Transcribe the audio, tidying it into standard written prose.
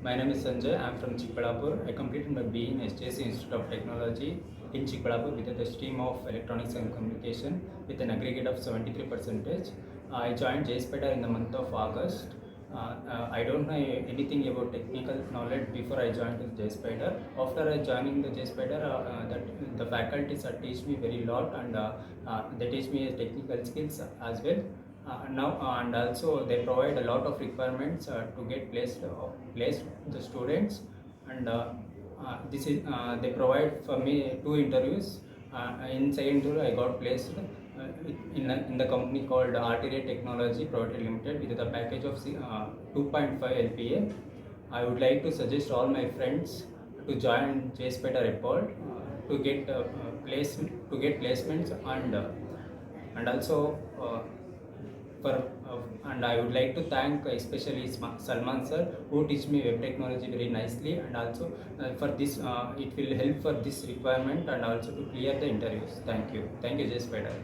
My name is Sanjay. I am from JSpiders. I completed my BE in SJC Institute of Technology in JSpiders with the stream of Electronics and Communication with an aggregate of 73%. I joined JSpiders in the month of August. I don't know anything about technical knowledge before I joined the JSpiders. After I joining the JSpiders, that the faculties teach me very lot, and they teach me technical skills as well. Now and also they provide a lot of requirements to get placed the students, and this is they provide for me two interviews. In second interview I got placed in the company called Arteria Technology Private Limited with the package of 2.5 LPA. I would like to suggest all my friends to join JSpiders Hebbal to get placements, and also for and I would like to thank especially Salman sir, who teach me web technology very nicely, and also for this it will help for this requirement and also to clear the interviews. Thank you, JSpiders.